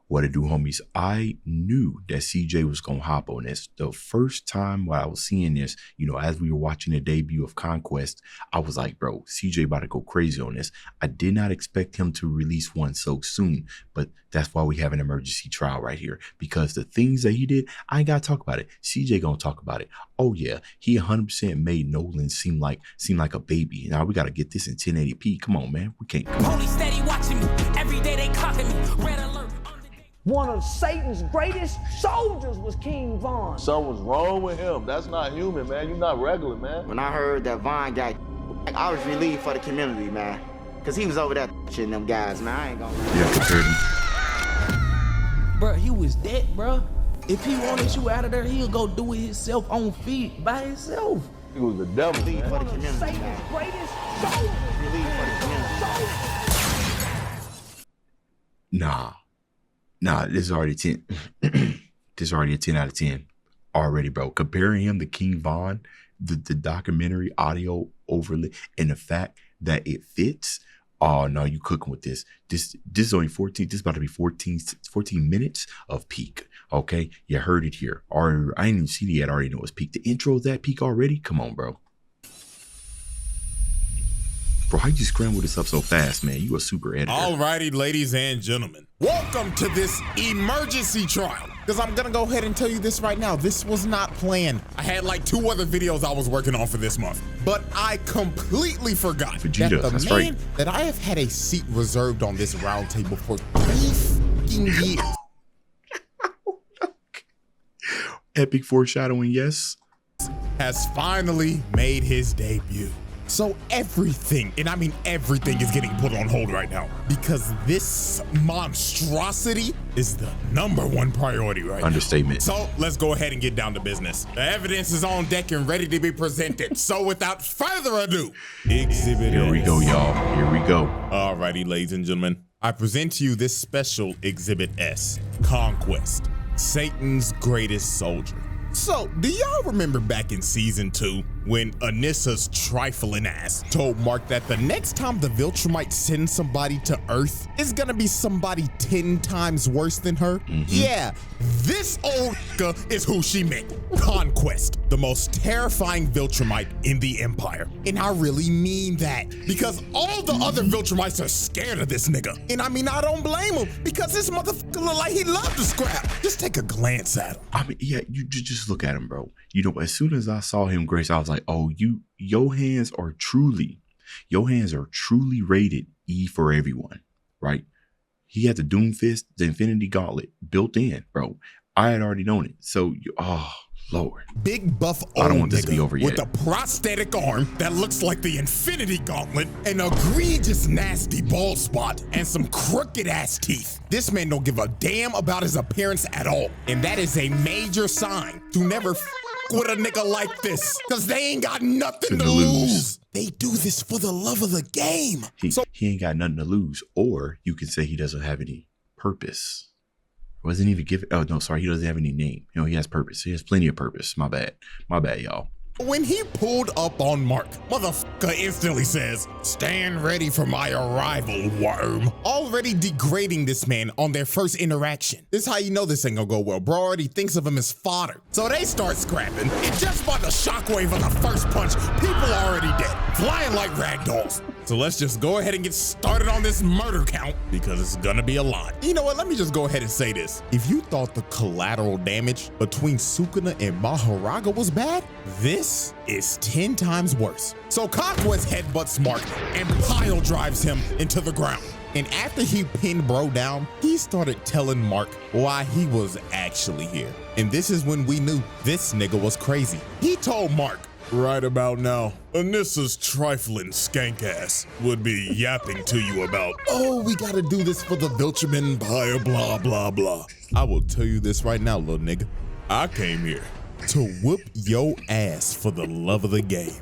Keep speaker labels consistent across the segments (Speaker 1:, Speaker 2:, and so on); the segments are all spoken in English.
Speaker 1: What it do, homies? I knew that CJ was going to hop on this. The first time while I was seeing this, you know, as we were watching the debut of Conquest, I was like, bro, CJ about to go crazy on this. I did not expect him to release one so soon, but that's why we have an emergency trial right here, because the things that he did, I ain't got to talk about it. CJ going to talk about it. Oh yeah, he 100% made Nolan seem like a baby. Now we got to get this in 1080p. Come on, man. We can't.
Speaker 2: Police steady watching me. Every day they clocking me. Red alert.
Speaker 3: One of Satan's greatest soldiers was King Von.
Speaker 4: Something's wrong with him. That's not human, man. You're not regular, man.
Speaker 5: When I heard that Von got, I was relieved for the community, man. Because he was over there shitting them guys, man. I ain't gonna lie.
Speaker 1: Yeah, compared to...
Speaker 6: Bro, he was dead, bro. If he wanted you out of there, he'll go do it himself on feet by himself.
Speaker 4: He was the devil, man.
Speaker 5: For the community,
Speaker 3: Satan's
Speaker 5: man.
Speaker 3: greatest soldiers.
Speaker 5: Relieved for the community.
Speaker 1: Nah, this is already 10. This is already a 10 out of 10 already, bro. Comparing him to King Von, the documentary audio overlay, and the fact that it fits. Oh no, you cooking with this. This is only 14. This is about to be 14 minutes of peak. Okay, you heard it here. Or I didn't even see it yet. I already know it's peak. The intro is that peak already. Come on, bro. Bro, how you scramble this up so fast, man? You a super editor.
Speaker 7: Alrighty, ladies and gentlemen, welcome to this emergency trial. Because I'm gonna go ahead and tell you this right now. This was not planned. I had like 2 other videos I was working on for this month, but I completely forgot
Speaker 1: Vegeta,
Speaker 7: that
Speaker 1: that's
Speaker 7: the man
Speaker 1: right.
Speaker 7: that I have had a seat reserved on this round table for 3 fucking years.
Speaker 1: Epic foreshadowing, yes.
Speaker 7: Has finally made his debut. So everything, and I mean everything, is getting put on hold right now because this monstrosity is the #1 priority right now.
Speaker 1: Understatement.
Speaker 7: So let's go ahead and get down to business. The evidence is on deck and ready to be presented. So without further ado, Exhibit
Speaker 1: Here we go, y'all. Here we go.
Speaker 7: Alrighty, ladies and gentlemen, I present to you this special Exhibit S, Conquest, Satan's greatest soldier. So, do y'all remember back in season 2 when Anissa's trifling ass told Mark that the next time the Viltrumite sends somebody to Earth, it's gonna be somebody 10 times worse than her? Yeah, this old is who she meant. Conquest, the most terrifying Viltrumite in the Empire. And I really mean that, because all the other Viltrumites are scared of this nigga. And I mean, I don't blame him, because this motherfucker look like he loved to scrap. Just take a glance at him.
Speaker 1: I mean, yeah, you just look at him, bro. You know, as soon as I saw him, Grace, I was like, oh, your hands are truly rated E for everyone, right? He had the Doom Fist, the Infinity Gauntlet built in, bro. I had already known it. So, oh, Lord.
Speaker 7: Big buff old
Speaker 1: I don't want this to be over
Speaker 7: with
Speaker 1: yet.
Speaker 7: a prosthetic arm that looks like the Infinity Gauntlet, an egregious nasty bald spot, and some crooked ass teeth. This man don't give a damn about his appearance at all. And that is a major sign to never with a nigga like this, because they ain't got nothing to lose. They do this for the love of the game.
Speaker 1: He ain't got nothing to lose. Or you can say he doesn't have any purpose. Wasn't even given. Oh, no, sorry. He doesn't have any name. You know, he has purpose. He has plenty of purpose. My bad. My bad, y'all.
Speaker 7: When he pulled up on Mark, motherfucker instantly says, "Stand ready for my arrival, worm." Already degrading this man on their first interaction. This is how you know this ain't gonna go well. Bro already thinks of him as fodder. So they start scrapping, and just by the shockwave of the first punch, people are already dead, flying like ragdolls. So let's just go ahead and get started on this murder count, because it's gonna be a lot. You know what, let me just go ahead and say this. If you thought the collateral damage between Sukuna and Maharaga was bad, this is 10 times worse. So Conquest headbutts Mark and pile drives him into the ground. And after he pinned bro down, he started telling Mark why he was actually here. And this is when we knew this nigga was crazy. He told Mark, "Right about now, Anissa's trifling skank ass would be yapping to you about, oh, we gotta do this for the Viltrum Empire, blah, blah, blah." I will tell you this right now, little nigga. I came here to whoop your ass for the love of the game.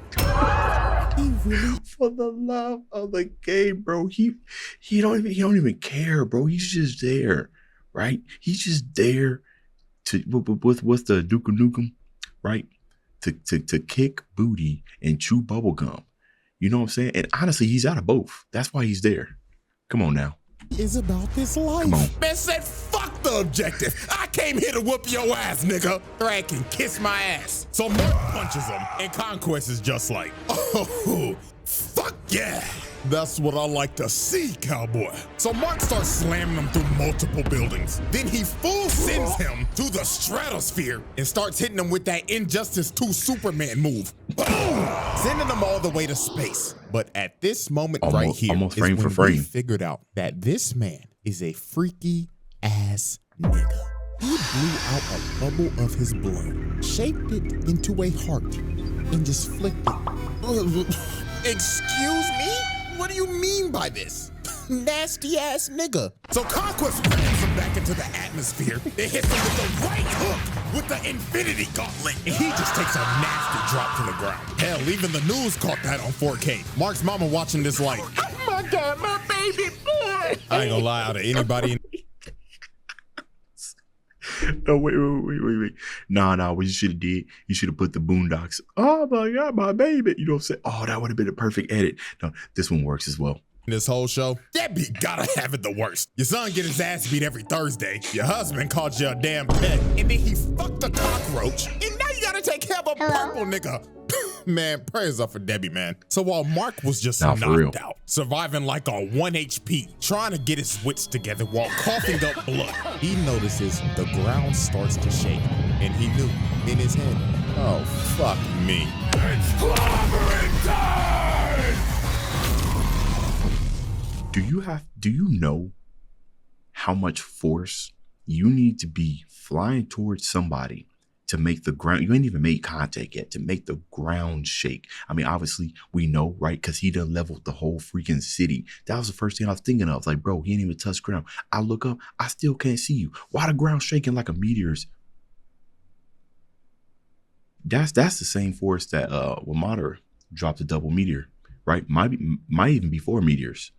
Speaker 1: He really, for the love of the game, bro. He don't even care, bro. He's just there, right? He's just there to what's the Duke Nukem, right? To kick booty and chew bubble gum. You know what I'm saying? And honestly, he's out of both. That's why he's there. Come on now.
Speaker 7: Is about this life.
Speaker 1: Come on.
Speaker 7: Man said, fuck the objective. I came here to whoop your ass, nigga. Thrag can kiss my ass. So Mark punches him, and Conquest is just like, oh, fuck yeah. That's what I like to see, cowboy. So Mark starts slamming him through multiple buildings. Then he full sends him to the stratosphere and starts hitting him with that Injustice 2 Superman move. Boom! Sending him all the way to space. But at this moment right here
Speaker 1: almost
Speaker 7: is
Speaker 1: frame
Speaker 7: when
Speaker 1: for frame.
Speaker 7: we figured out that this man is a freaky ass nigga. He blew out a bubble of his blood, shaped it into a heart, and just flicked it. Excuse me? What do you mean by this? Nasty ass nigga. So Conquest rams him back into the atmosphere and hits him with the right hook with the Infinity Gauntlet. And he just takes a nasty drop to the ground. Hell, even the news caught that on 4K. Mark's mama watching this like, oh my God, my baby boy. I ain't gonna lie, out of anybody.
Speaker 1: No, wait. Nah, what you should have did, you should have put the Boondocks. Oh my God, my baby. You know what I'm saying? Oh, that would have been a perfect edit. No, this one works as well.
Speaker 7: This whole show, that beat gotta have it the worst. Your son get his ass beat every Thursday. Your husband called you a damn pet. And then he fucked a cockroach. And now you gotta take care of a purple nigga. Man, prayers up for Debbie, man. So while Mark was just knocked out, surviving like on 1 HP, trying to get his wits together while coughing up blood, he notices the ground starts to shake. And he knew in his head, oh, fuck me. It's clobbering time!
Speaker 1: Do you know how much force you need to be flying towards somebody to make the ground, you ain't even made contact yet, to make the ground shake? I mean, obviously we know, right? Because he done leveled the whole freaking city. That was the first thing I was thinking of. Like, bro, he ain't even touched ground. I look up, I still can't see you. Why the ground shaking like a meteor's? That's the same force that Wamada dropped a double meteor, right? Might even be 4 meteors.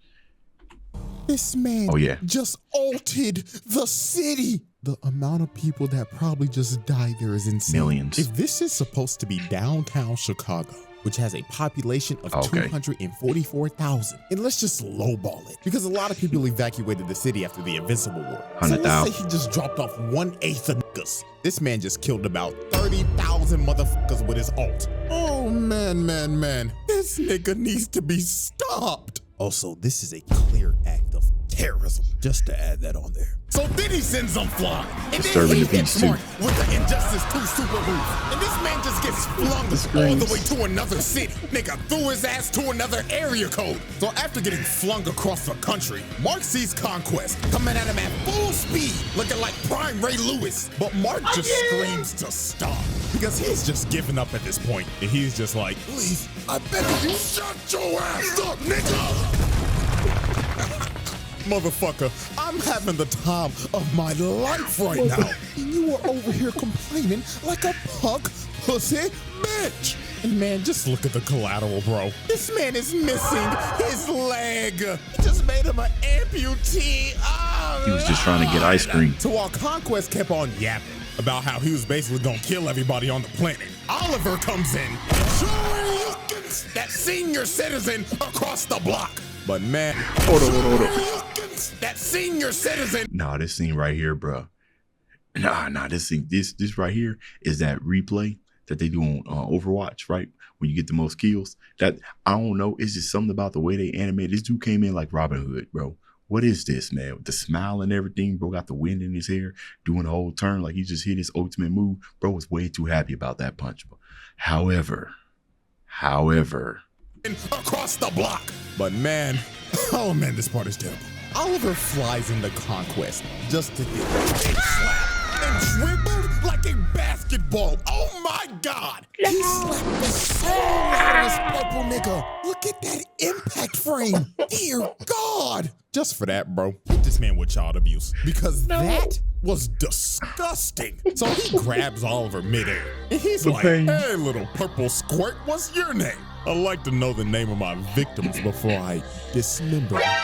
Speaker 7: This man just altered the city. The amount of people that probably just died there is insane.
Speaker 1: Millions.
Speaker 7: If this is supposed to be downtown Chicago, which has a population of 244,000, and let's just lowball it, because a lot of people evacuated the city after the Invincible War.
Speaker 1: 100,000.
Speaker 7: So let's say he just dropped off 1/8 of niggas. This man just killed about 30,000 motherfuckers with his ult. Oh man. This nigga needs to be stopped. Also, this is a clear act of terrorism, just to add that on there. So then he sends them flying, and then he hits Mark with the Injustice 2 super move, and this man just gets flung all the way to another city. Nigga threw his ass to another area code. So after getting flung across the country, Mark sees Conquest coming at him at full speed, looking like prime Ray Lewis. But Mark just screams to stop, because he's just giving up at this point, and he's just like, please, I beg of you, shut your ass up, nigga! Motherfucker, I'm having the time of my life right now. And you are over here complaining like a punk pussy bitch. And man, just look at the collateral, bro. This man is missing his leg. He just made him an amputee. Oh,
Speaker 1: he was just trying to get ice cream.
Speaker 7: So while Conquest kept on yapping about how he was basically gonna kill everybody on the planet, Oliver comes in, that senior citizen across the block. But man, hold on. That senior citizen.
Speaker 1: Nah, this scene right here, bro. Nah, this scene, this right here is that replay that they do on Overwatch, right? When you get the most kills. That, I don't know, it's just something about the way they animate. This dude came in like Robin Hood, bro. What is this, man? With the smile and everything, bro, got the wind in his hair, doing the whole turn like he just hit his ultimate move. Bro was way too happy about that punch. However,
Speaker 7: across the block. But man, oh man, this part is terrible. Oliver flies into Conquest just to get a big slap and dribbled like a basketball. Oh my God! He slapped the soul out of this purple nigga. Look at that impact frame. Dear God! Just for that, bro, hit this man with child abuse, because that was disgusting. So he grabs Oliver midair and he's like, hey, little purple squirt, what's your name? I'd like to know the name of my victims before I dismember them.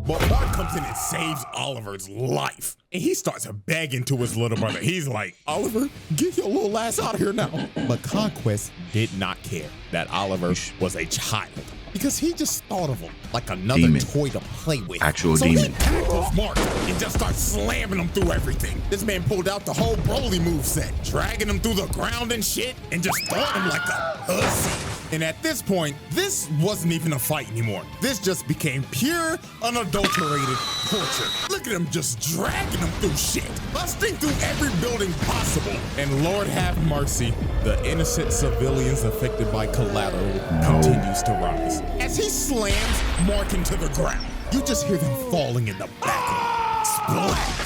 Speaker 7: But Mark comes in and saves Oliver's life. And he starts begging to his little brother. He's like, Oliver, get your little ass out of here now. But Conquest did not care that Oliver was a child. because he just thought of him like another
Speaker 1: Demon.
Speaker 7: toy to play with.
Speaker 1: Actual
Speaker 7: so
Speaker 1: demon.
Speaker 7: he tackles Mark and just starts slamming him through everything. This man pulled out the whole Broly moveset, dragging him through the ground and shit, and just throwing him like a pussy. And at this point, this wasn't even a fight anymore. This just became pure, unadulterated torture. Look at him just dragging him through shit, busting through every building possible. And Lord have mercy, the innocent civilians affected by collateral continues to rise. As he slams Mark into the ground, you just hear them falling in the background. Splat!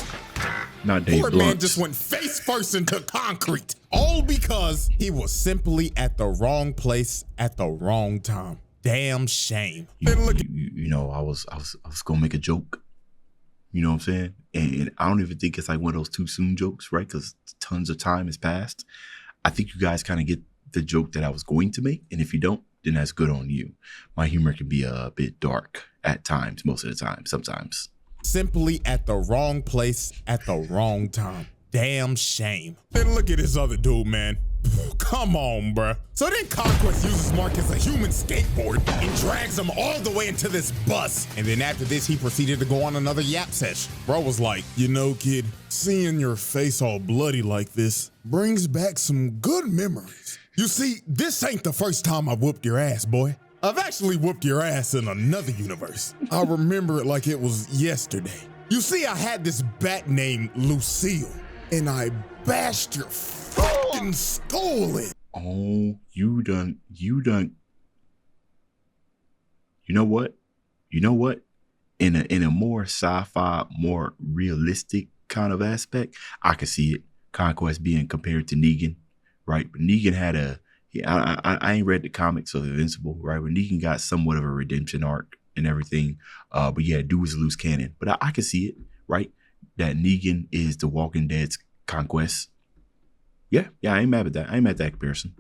Speaker 1: Not Dave
Speaker 7: Poor man
Speaker 1: Blunt.
Speaker 7: just went face first into concrete, all because he was simply at the wrong place at the wrong time. Damn shame. And look,
Speaker 1: You know, I was gonna make a joke. You know what I'm saying? And I don't even think it's like one of those too soon jokes, right? Because tons of time has passed. I think you guys kind of get the joke that I was going to make, and if you don't, then that's good on you. My humor can be a bit dark at times, most of the time, sometimes.
Speaker 7: simply at the wrong place at the wrong time. Damn shame. And look at this other dude, man. Come on, bruh. So then Conquest uses Mark as a human skateboard and drags him all the way into this bus. And then after this, he proceeded to go on another yap sesh. Bro was like, you know, kid, seeing your face all bloody like this brings back some good memories. You see, this ain't the first time I whooped your ass, boy. I've actually whooped your ass in another universe. I remember it like it was yesterday. You see, I had this bat named Lucille, and I bashed your fucking skull in.
Speaker 1: Oh, you done. You know what? In a more sci-fi, more realistic kind of aspect, I could see it. Conquest being compared to Negan, right? But Negan had I ain't read the comics of Invincible, right? But Negan got somewhat of a redemption arc and everything. But yeah, dude was a loose cannon. But I can see it, right? That Negan is the Walking Dead's Conquest. Yeah, I ain't mad at that. I ain't mad at that comparison.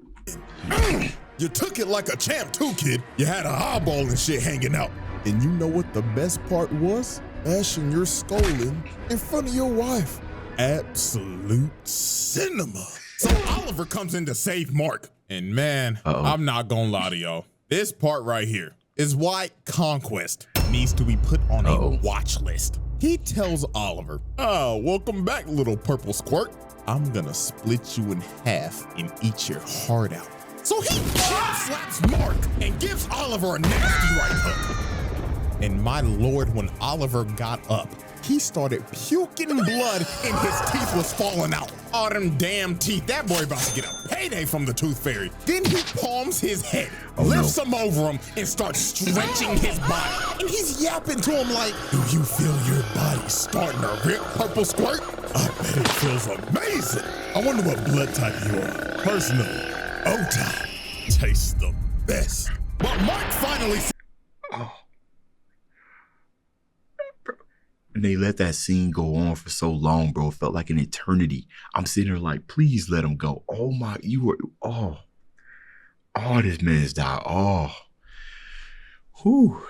Speaker 7: You took it like a champ too, kid. You had a eyeball and shit hanging out. And you know what the best part was? Bashing your skull in front of your wife. Absolute cinema. So Oliver comes in to save Mark. And man, I'm not gonna lie to y'all. This part right here is why Conquest needs to be put on a watch list. He tells Oliver, "Oh, welcome back, little purple squirt. I'm gonna split you in half and eat your heart out." So he slaps Mark and gives Oliver a nasty right hook. And my lord, when Oliver got up, he started puking blood and his teeth was falling out. All them damn teeth. That boy about to get a payday from the tooth fairy. Then he palms his head, lifts him over him, and starts stretching his body. And he's yapping to him like, "Do you feel your body starting to rip, purple squirt? I bet it feels amazing. I wonder what blood type you are. Personally, O-type tastes the best." But Mark finally said,
Speaker 1: And they let that scene go on for so long, bro. It felt like an eternity. I'm sitting there like, please let him go. Oh my, this man's died. Whew.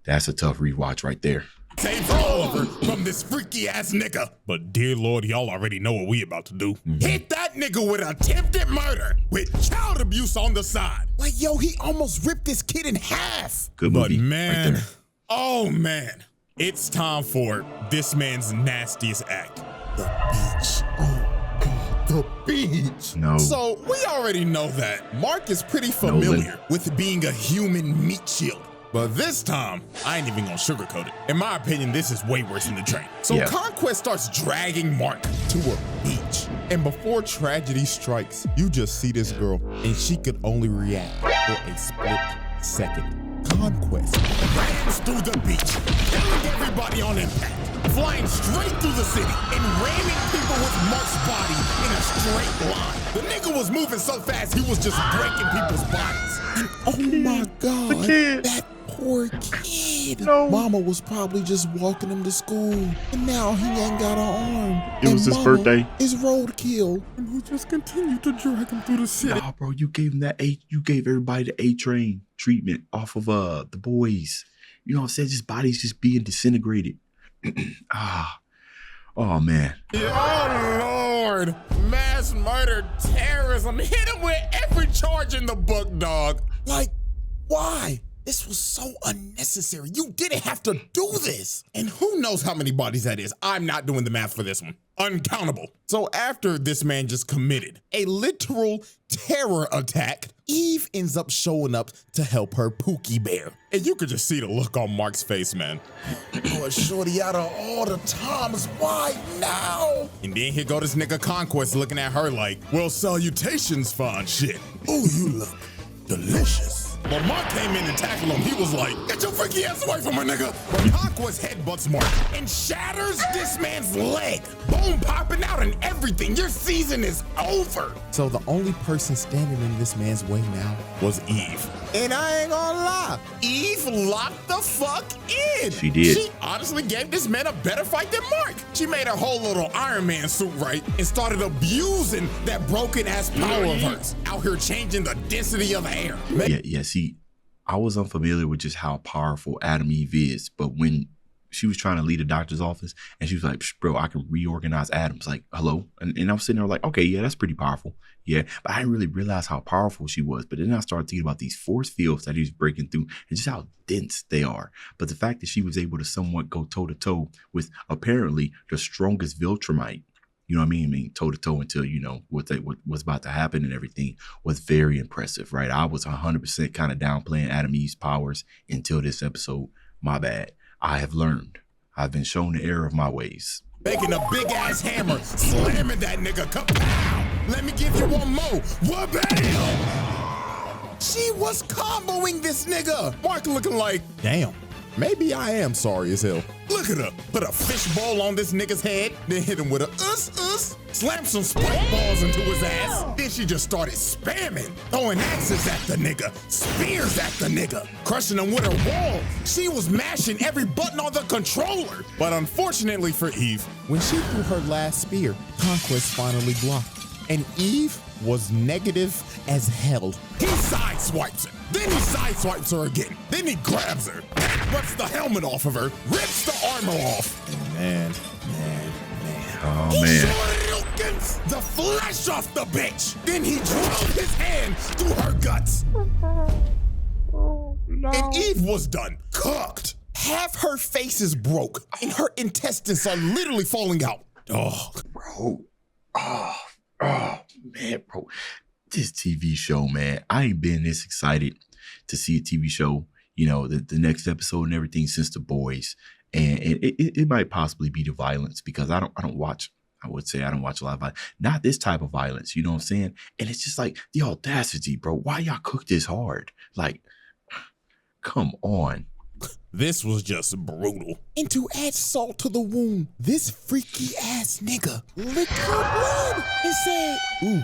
Speaker 1: That's a tough rewatch right there.
Speaker 7: "Save Oliver from this freaky ass nigga." But dear Lord, y'all already know what we about to do. Hit that nigga with attempted murder with child abuse on the side. Like, yo, he almost ripped this kid in half.
Speaker 1: Good movie.
Speaker 7: But man,
Speaker 1: right there.
Speaker 7: oh man, it's time for this man's nastiest act. The beach. Oh God, the beach.
Speaker 1: No.
Speaker 7: So we already know that Mark is pretty familiar with being a human meat shield. But this time, I ain't even gonna sugarcoat it. In my opinion, this is way worse than the train. So Conquest starts dragging Mark to a beach. And before tragedy strikes, you just see this girl, and she could only react for a split second. Conquest rams through the beach, killing everybody on impact, flying straight through the city, and ramming people with Mark's body in a straight line. The nigga was moving so fast, he was just breaking people's bodies. And oh my God, that poor kid.
Speaker 1: No.
Speaker 7: Mama was probably just walking him to school, and now he ain't got an arm.
Speaker 1: It was his birthday.
Speaker 7: Is roadkill, and he just continued to drag him through the city.
Speaker 1: Nah, bro, you gave him you gave everybody the A-train treatment off of the boys. You know what I'm saying? Just bodies just being disintegrated. Oh man.
Speaker 7: Oh Lord, mass murder, terrorism, hit him with every charge in the book, dog. Like, why? This was so unnecessary. You didn't have to do this. And who knows how many bodies that is? I'm not doing the math for this one. Uncountable. So after this man just committed a literal terror attack, Eve ends up showing up to help her Pookie Bear. And you could just see the look on Mark's face, man. Boy, shorty, out of all the times, why now? And then here go this nigga Conquest looking at her like, well, salutations, fine shit. Oh, you look delicious. But Mark came in and tackled him. He was like, get your freaky ass away from her, nigga. But Conquest headbutts Mark and shatters this man's leg. Bone popping out and everything. Your season is over. So the only person standing in this man's way now was Eve. And I ain't gonna lie, Eve locked the fuck in.
Speaker 1: She did.
Speaker 7: She honestly gave this man a better fight than Mark. She made her whole little Iron Man suit right and started abusing that broken ass power of hers. Out here changing the density of the air.
Speaker 1: Yeah, see, I was unfamiliar with just how powerful Adam Eve is, but when she was trying to lead a doctor's office and she was like, bro, I can reorganize atoms. Like, hello? And I was sitting there like, okay, yeah, that's pretty powerful. Yeah, but I didn't really realize how powerful she was. But then I started thinking about these force fields that he was breaking through and just how dense they are. But the fact that she was able to somewhat go toe-to-toe with apparently the strongest Viltrumite, you know what I mean? I mean, toe-to-toe until, you know, what's about to happen and everything was very impressive, right? I was 100% kind of downplaying Adam Eve's powers until this episode. My bad. I have learned. I've been shown the error of my ways.
Speaker 7: Making a big ass hammer, slamming that nigga. Kapow! Let me give you one more. Wha-bam! She was comboing this nigga. Mark looking like, damn, maybe I am sorry as hell. Look at her. Put a fishbowl on this nigga's head, then hit him with a slam some spike balls into his ass. Then she just started spamming, throwing axes at the nigga, spears at the nigga, crushing him with her wall. She was mashing every button on the controller. But unfortunately for Eve, when she threw her last spear, Conquest finally blocked. And Eve was negative as hell. He sideswipes her. Then he sideswipes her again. Then he grabs her, rips the helmet off of her, rips the armor off. And man.
Speaker 1: Oh,
Speaker 7: He
Speaker 1: man.
Speaker 7: shortens the flesh off the bitch. Then he drove his hand through her guts. And Eve was done, cooked. Half her face is broke, and her intestines are literally falling out. Dog.
Speaker 1: Bro. Oh, man, bro. This TV show, man. I ain't been this excited to see a TV show, you know, the next episode and everything since The Boys. And it might possibly be the violence because I don't watch a lot of violence. Not this type of violence, you know what I'm saying? And it's just like the audacity, bro. Why y'all cook this hard? Like, come on.
Speaker 7: This was just brutal. And to add salt to the wound, this freaky ass nigga licked her blood and said, ooh,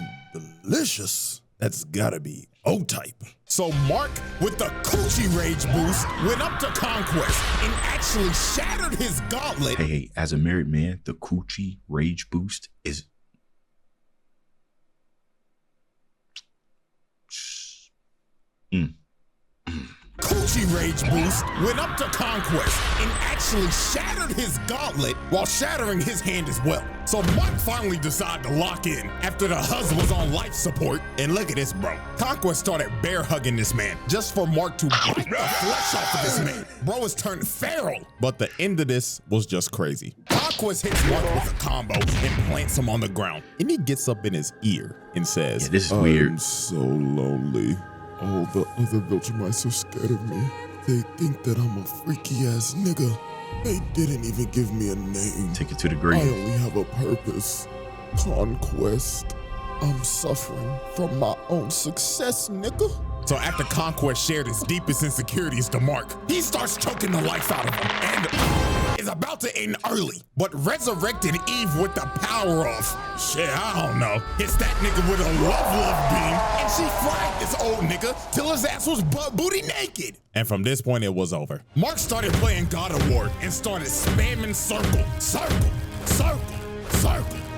Speaker 7: delicious. That's gotta be O-type. So Mark, with the coochie rage boost, went up to Conquest and actually shattered his gauntlet.
Speaker 1: Hey, as a married man, the coochie rage boost is...
Speaker 7: Coochie rage boost went up to Conquest and actually shattered his gauntlet while shattering his hand as well. So Mark finally decided to lock in after the husband was on life support. And look at this, bro. Conquest started bear hugging this man just for Mark to bite the flesh off of this man. Bro has turned feral. But the end of this was just crazy. Conquest hits Mark with a combo and plants him on the ground. And he gets up in his ear and says,
Speaker 1: Yeah, this is weird.
Speaker 8: I'm so lonely. All the other Viltrumites are scared of me. They think that I'm a freaky ass nigga. They didn't even give me a name.
Speaker 1: Take it to the
Speaker 8: I
Speaker 1: grave.
Speaker 8: only have a purpose. Conquest. I'm suffering from my own success, nigga.
Speaker 7: So after Conquest shared his deepest insecurities to Mark, he starts choking the life out of him and is about to end early, but resurrected Eve with the power of, shit, I don't know, hits that nigga with a love beam, and she fried this old nigga till his ass was butt booty naked. And from this point, it was over. Mark started playing God of War and started spamming circle.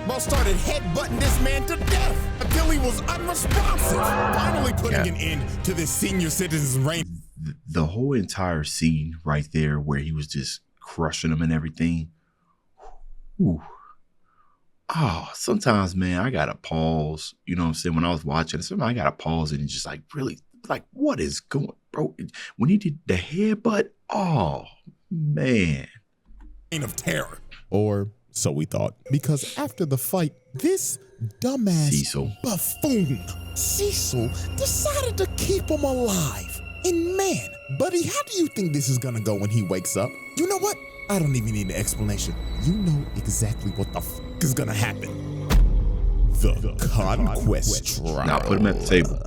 Speaker 7: Bro started headbutting this man to death until he was unresponsive, finally putting an end to this senior citizen's reign.
Speaker 1: The whole entire scene right there where he was just crushing him and everything. Ooh. Oh, sometimes, man, I gotta pause. You know what I'm saying? When I was watching it, sometimes I gotta pause and just like really, like, what is going? bro, when he did the headbutt, oh man.
Speaker 7: Of terror. Or so we thought. Because after the fight, this dumbass
Speaker 1: Cecil.
Speaker 7: buffoon, Cecil, decided to keep him alive. And man, buddy, how do you think this is gonna go when he wakes up? You know what? I don't even need an explanation. You know exactly what the f is gonna happen. The Conquest trial.
Speaker 1: Now put him at the table.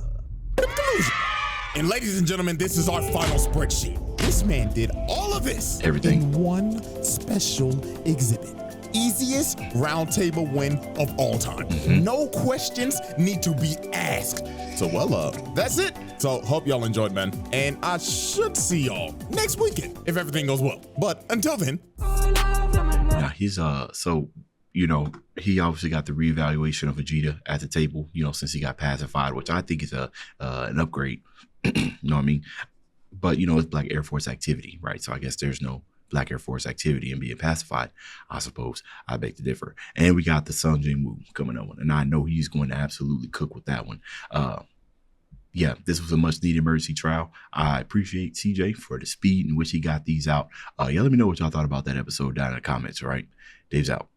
Speaker 7: And ladies and gentlemen, this is our final spreadsheet. This man did all of this
Speaker 1: Everything.
Speaker 7: in one special exhibit. Easiest round table win of all time. No questions need to be asked. So that's it. So hope y'all enjoyed, man. And I should see y'all next weekend if everything goes well. But until then.
Speaker 1: Now he's so you know, he obviously got the reevaluation of Vegeta at the table, you know, since he got pacified, which I think is an upgrade. You know what I mean? But you know, it's Black Air Force activity, right? So I guess there's no Black Air Force activity in being pacified, I suppose. I beg to differ. And we got the Sung Jin-woo coming on, and I know he's going to absolutely cook with that one. Yeah, this was a much needed emergency trial. I appreciate CJ for the speed in which he got these out. Yeah, let me know what y'all thought about that episode down in the comments, all right? Dave's out.